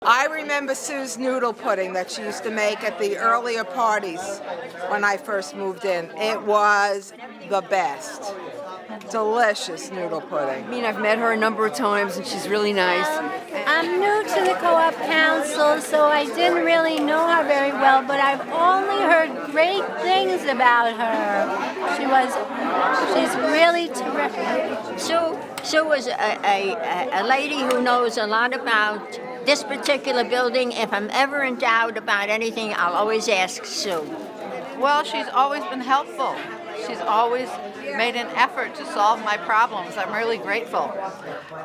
I remember Sue's noodle pudding that she used to make at the earlier parties when I first moved in. It was the best. Delicious noodle pudding. I mean, I've met her a number of times, and she's really nice. I'm new to the co-op council, so I didn't really know her very well, but I've only heard great things about her. She's really terrific. Sue was a lady who knows a lot about this particular building. If I'm ever in doubt about anything, I'll always ask Sue. Well, she's always been helpful. She's always made an effort to solve my problems. I'm really grateful.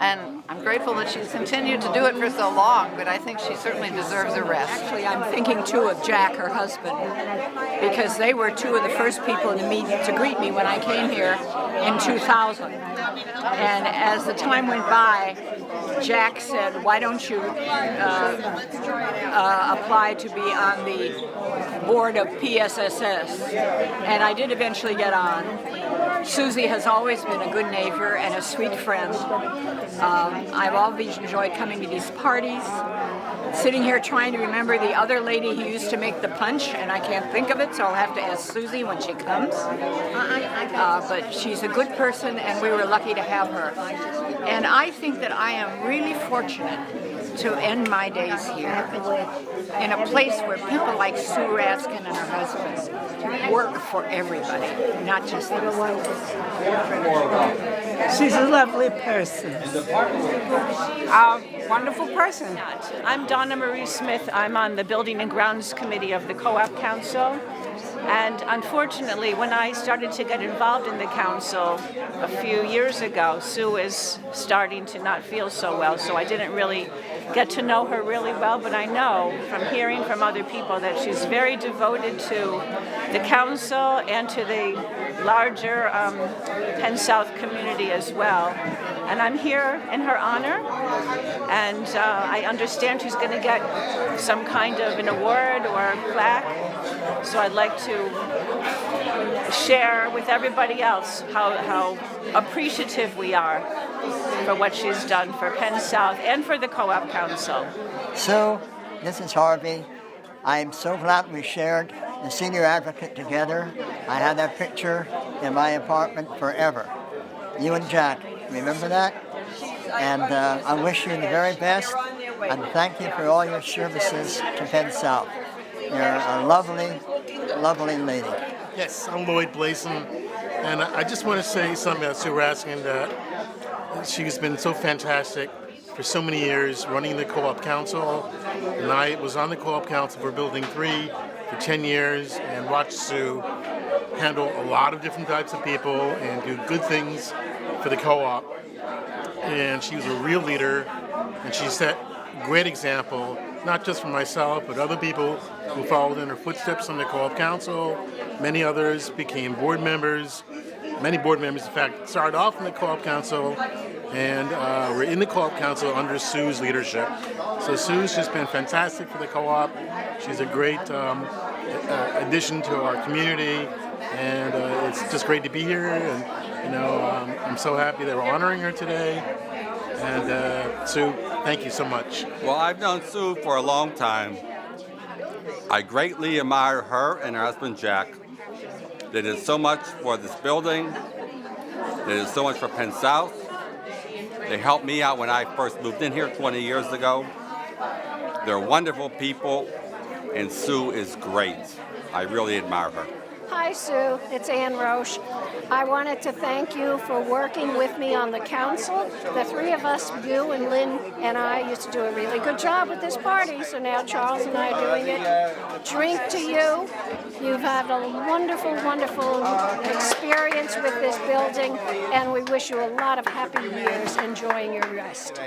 And I'm grateful that she's continued to do it for so long, but I think she certainly deserves a rest. Actually, I'm thinking too of Jack, her husband, because they were two of the first people to greet me when I came here in 2000. And as the time went by, Jack said, why don't you apply to be on the board of PSSS? And I did eventually get on. Susie has always been a good neighbor and a sweet friend. I've always enjoyed coming to these parties, sitting here trying to remember the other lady who used to make the punch, and I can't think of it, so I'll have to ask Susie when she comes. But she's a good person, and we were lucky to have her. And I think that I am really fortunate to end my days here in a place where people like Sue Raskin and her husband work for everybody, not just themselves. She's a lovely person. Wonderful person. I'm Donna Marie Smith. I'm on the Building and Grounds Committee of the Co-op Council. And unfortunately, when I started to get involved in the council a few years ago, Sue is starting to not feel so well, so I didn't really get to know her really well, but I know from hearing from other people that she's very devoted to the council and to the larger Penn South community as well. And I'm here in her honor, and I understand she's going to get some kind of an award or a plaque, so I'd like to share with everybody else how appreciative we are for what she's done for Penn South and for the Co-op Council. Sue, this is Harvey. I'm so glad we shared the senior advocate together. I have that picture in my apartment forever. You and Jack, remember that? And I wish you the very best, and thank you for all your services to Penn South. You're a lovely, lovely lady. Yes, I'm Lloyd Blason, and I just want to say something about Sue Raskin, that she's been so fantastic for so many years running the Co-op Council, and I was on the Co-op Council for Building 3 for 10 years and watched Sue handle a lot of different types of people and do good things for the co-op. And she was a real leader, and she set a great example, not just for myself, but other people who followed in her footsteps on the Co-op Council. Many others became board members. Many board members, in fact, started off in the Co-op Council and were in the Co-op Council under Sue's leadership. So Sue's just been fantastic for the co-op. She's a great addition to our community, and it's just great to be here. And I'm so happy that we're honoring her today. And Sue, thank you so much. Well, I've known Sue for a long time. I greatly admire her and her husband Jack. They did so much for this building. They did so much for Penn South. They helped me out when I first moved in here 20 years ago. They're wonderful people, and Sue is great. I really admire her. Hi, Sue. It's Ann Roche. I wanted to thank you for working with me on the council. The three of us, you and Lynn and I, used to do a really good job with this party, so now Charles and I are doing it. Drink to you. You've had a wonderful, wonderful experience with this building, and we wish you a lot of happy years enjoying your rest.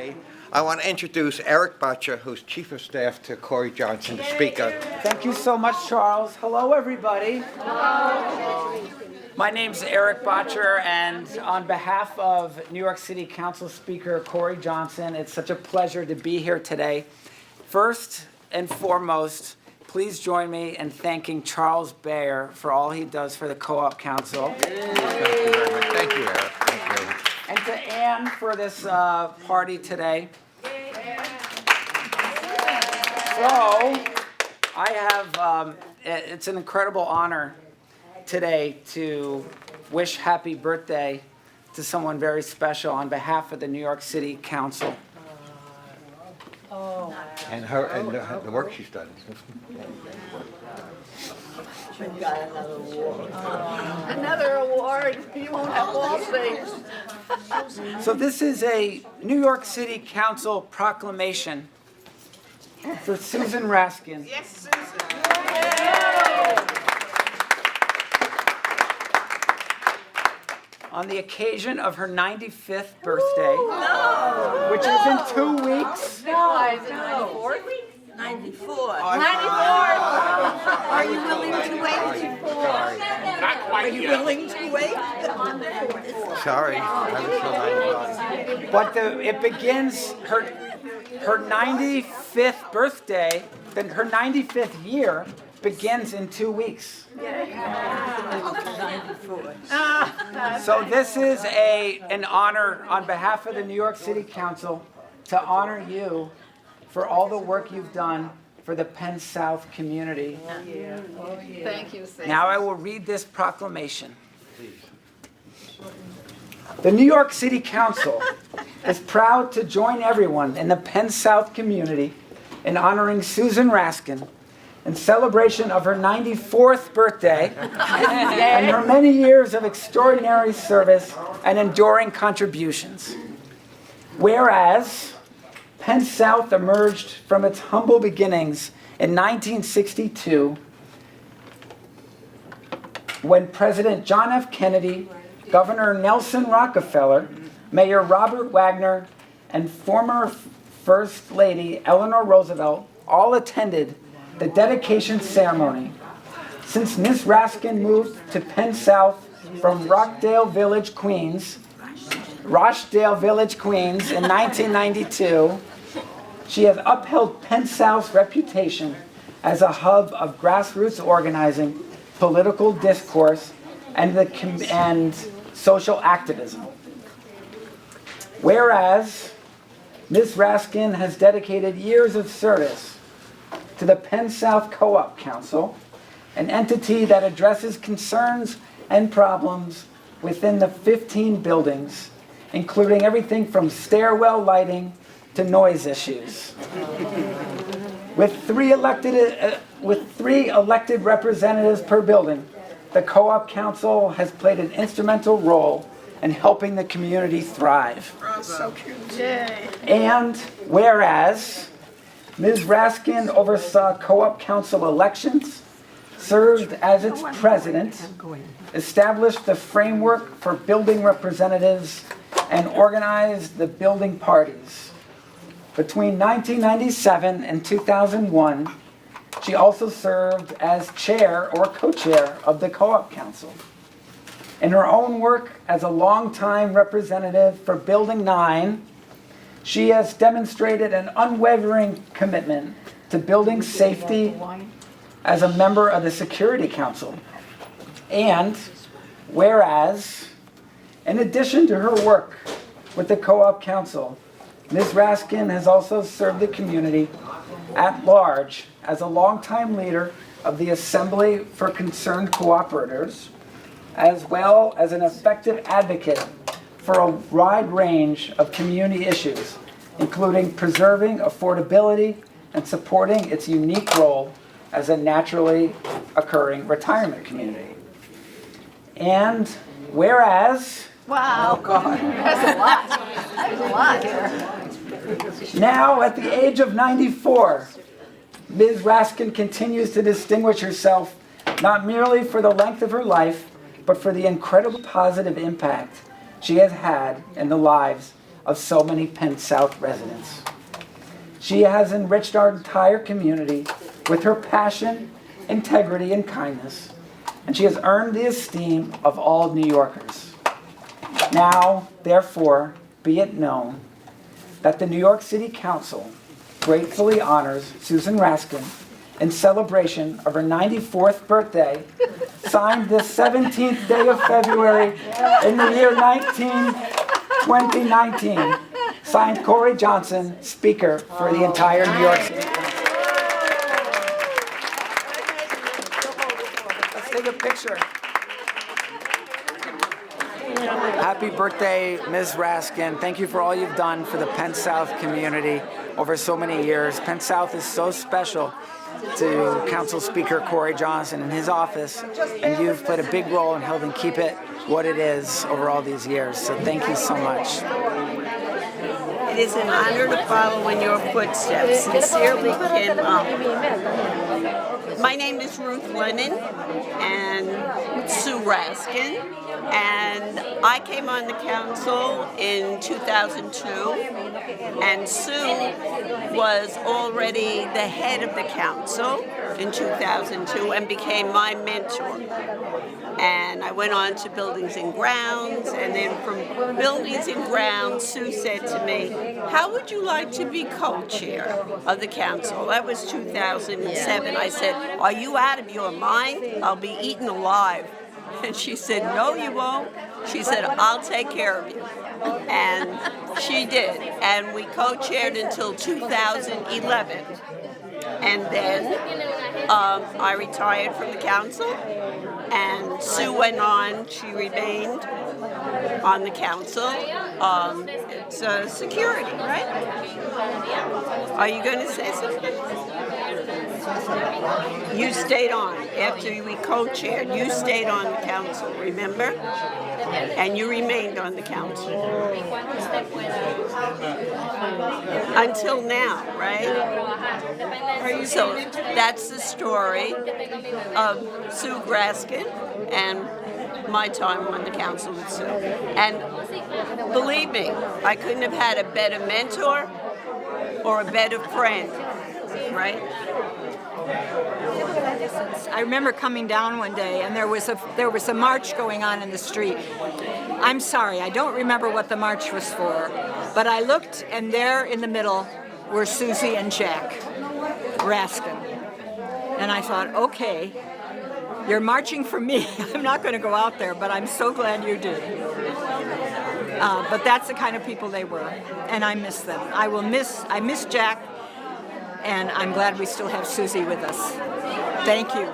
I want to introduce Eric Butcher, who's Chief of Staff to Corey Johnson, the Speaker. Thank you so much, Charles. Hello, everybody. My name's Eric Botcher, and on behalf of New York City Council Speaker Corey Johnson, it's such a pleasure to be here today. First and foremost, please join me in thanking Charles Bayer for all he does for the Co-op Council. Thank you very much. Thank you, Eric. Thank you. And to Ann for this party today. I have, it's an incredible honor today to wish happy birthday to someone very special on behalf of the New York City Council. And the work she's done. Another award. You won't have wall space. So this is a New York City Council proclamation for Susan Raskin. Yes, Susan. On the occasion of her 95th birthday, which is in 2 weeks. Why is it 94? 94. Are you willing to wait? Are you willing to wait? Sorry, I was so 95. But it begins her 95th birthday, then her 95th year begins in 2 weeks. So this is an honor on behalf of the New York City Council to honor you for all the work you've done for the Penn South community. Thank you, Sam. Now I will read this proclamation. The New York City Council is proud to join everyone in the Penn South community in honoring Susan Raskin in celebration of her 94th birthday and her many years of extraordinary service and enduring contributions. Whereas Penn South emerged from its humble beginnings in 1962 when President John F. Kennedy, Governor Nelson Rockefeller, Mayor Robert Wagner, and former First Lady Eleanor Roosevelt all attended the dedication ceremony. Since Miss Raskin moved to Penn South from Rochdale Village, Queens in 1992, she has upheld Penn South's reputation as a hub of grassroots organizing, political discourse, and social activism. Whereas Ms. Raskin has dedicated years of service to the Penn South Co-op Council, an entity that addresses concerns and problems within the 15 buildings, including everything from stairwell lighting to noise issues. With three elected representatives per building, the Co-op Council has played an instrumental role in helping the community thrive. So cute. Yay. And whereas Ms. Raskin oversaw Co-op Council elections, served as its president, established the framework for building representatives, and organized the building parties. Between 1997 and 2001, she also served as chair or co-chair of the Co-op Council. In her own work as a longtime representative for Building 9, she has demonstrated an unwavering commitment to building safety as a member of the Security Council. And whereas, in addition to her work with the Co-op Council, Ms. Raskin has also served the community at large as a longtime leader of the Assembly for Concerned Cooperators, as well as an effective advocate for a wide range of community issues, including preserving affordability and supporting its unique role as a naturally occurring retirement community. And whereas, Wow. oh God, That's a lot. There's a lot here. now at the age of 94, Ms. Raskin continues to distinguish herself not merely for the length of her life, but for the incredible positive impact she has had in the lives of so many Penn South residents. She has enriched our entire community with her passion, integrity, and kindness, and she has earned the esteem of all New Yorkers. Now, therefore, be it known that the New York City Council gratefully honors Susan Raskin in celebration of her 94th birthday, signed this 17th day of February in the year 2019, signed Corey Johnson, Speaker for the entire New York City Council. picture. Happy birthday, Ms. Raskin. Thank you for all you've done for the Penn South community over so many years. Penn South is so special to Council Speaker Corey Johnson and his office, and you've played a big role in helping keep it what it is over all these years. So thank you so much. It is an honor to follow in your footsteps. Sincerely, Kim. My name is Ruth Lennon and Sue Raskin, and I came on the council in 2002, and Sue was already the head of the council in 2002 and became my mentor. And I went on to Buildings and Grounds, and then from Buildings and Grounds, Sue said to me, how would you like to be co-chair of the council? That was 2007. I said, are you out of your mind? I'll be eaten alive. And she said, no, you won't. She said, I'll take care of you. And she did. And we co-chaired until 2011. And then I retired from the council, and Sue went on. She remained on the council. It's security, right? Are you going to say something? You stayed on after we co-chaired. You stayed on the council, remember? And you remained on the council until now, right? So that's the story of Sue Raskin and my time on the council with Sue. And believe me, I couldn't have had a better mentor or a better friend, right? I remember coming down one day, and there was a march going on in the street. I'm sorry, I don't remember what the march was for, but I looked, and there in the middle were Susie and Jack Raskin. And I thought, okay, you're marching for me. I'm not going to go out there, but I'm so glad you did. But that's the kind of people they were, and I miss them. I miss Jack, and I'm glad we still have Susie with us. Thank you.